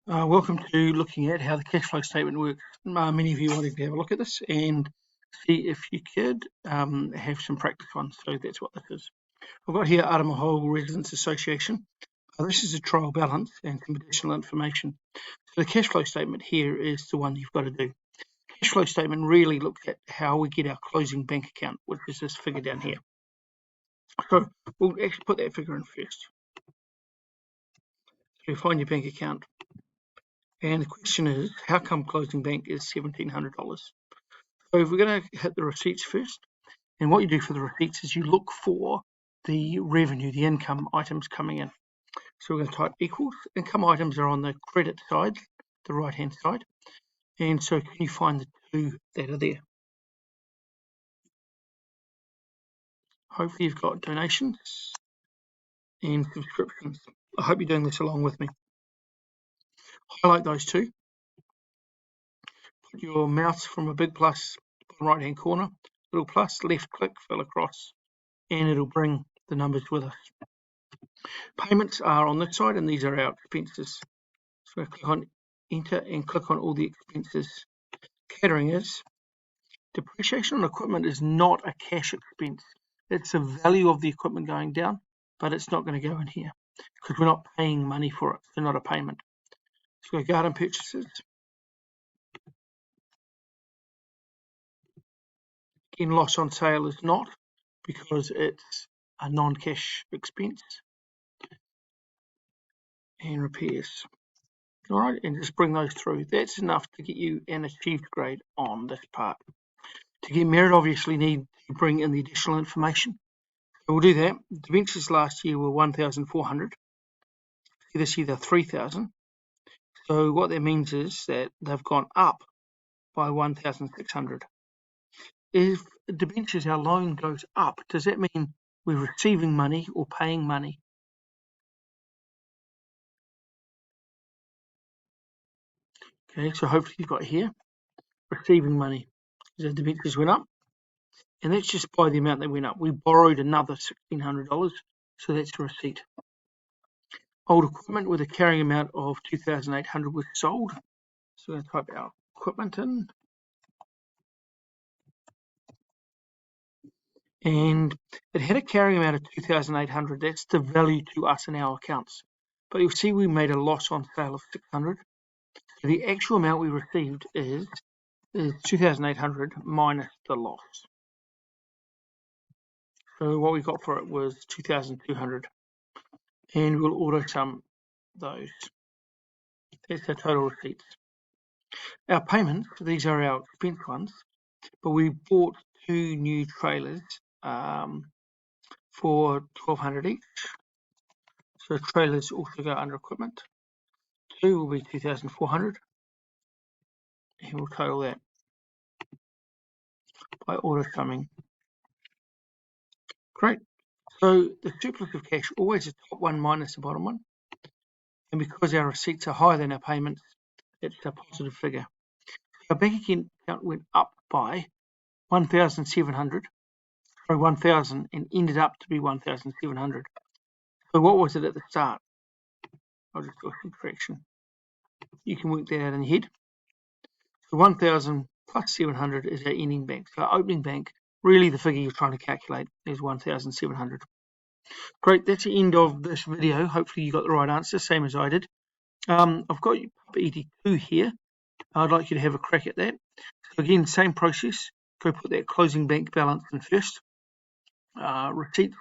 Welcome to looking at how the cash flow statement works. Many of you wanted to have a look at this and see if you could have some practice ones. So that's what this is. I've got here Aramaho Residents Association. This is a trial balance and some additional information. So the cash flow statement here is the one you've got to do. Cash flow statement really looks at how we get our closing bank account, which is this figure down here. So we'll actually put that figure in first. So you find your bank account. And the question is, how come closing bank is $1,700? So if we're going to hit the receipts first, and what you do for the receipts is you look for the revenue, the income items coming in. So we're going to type equals. Income items are on the credit side, the right-hand side. And so can you find the two that are there? Hopefully you've got donations and subscriptions. I hope you're doing this along with me. Highlight those two. Put your mouse from a big plus, bottom right-hand corner, little plus, left click, fill across, and it'll bring the numbers with us. Payments are on this side, and these are our expenses. So I click on enter and click on all the expenses. Catering is. Depreciation on equipment is not a cash expense. It's the value of the equipment going down, but it's not going to go in here because we're not paying money for it. So not a payment. So go garden purchases. Again, loss on sale is not because it's a non-cash expense. And repairs. All right, and just bring those through. That's enough to get you an achieved grade on this part. To get merit, obviously need to bring in the additional information. So we'll do that. Debentures last year were 1,400. This year they're 3,000. So what that means is that they've gone up by 1,600. If debentures, our loan goes up, does that mean we're receiving money or paying money? Okay, so hopefully you've got here receiving money. The debentures went up, and that's just by the amount that went up. We borrowed another $1,600, so that's a receipt. Old equipment with a carrying amount of 2,800 was sold. So we're going to type our equipment in. And it had a carrying amount of 2,800. That's the value to us in our accounts. But you'll see we made a loss on sale of 600. So the actual amount we received is 2,800 minus the loss. So what we got for it was 2,200. And we'll auto sum those. That's our total receipts. Our payments, these are our expense ones, but we bought 2 new trailers for $1,200 each. So trailers also go under equipment. 2 will be 2,400, and we'll total that by auto summing. Great. So the surplus of cash always is top one minus the bottom one, and because our receipts are higher than our payments, it's a positive figure. Our bank account went up by 1,700, sorry, 1,000, and ended up to be 1,700. So what was it at the start? I'll just do a subtraction. You can work that out in your head. So 1,000 plus 700 is our ending bank. So our opening bank, really the figure you're trying to calculate is 1,700. Great, that's the end of this video. Hopefully you got the right answer, same as I did. I've got Papa 82 here. I'd like you to have a crack at that. So again, same process. Go put that closing bank balance in first. Receipts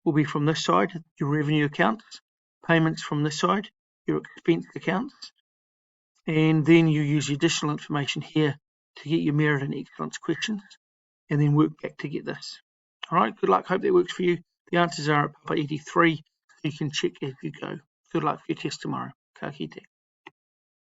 will be from this side, your revenue accounts. Payments from this side, your expense accounts. And then you use the additional information here to get your merit and excellence questions, and then work back to get this. All right, good luck. Hope that works for you. The answers are at Papa 83, so you can check as you go. Good luck for your test tomorrow. Ka kite.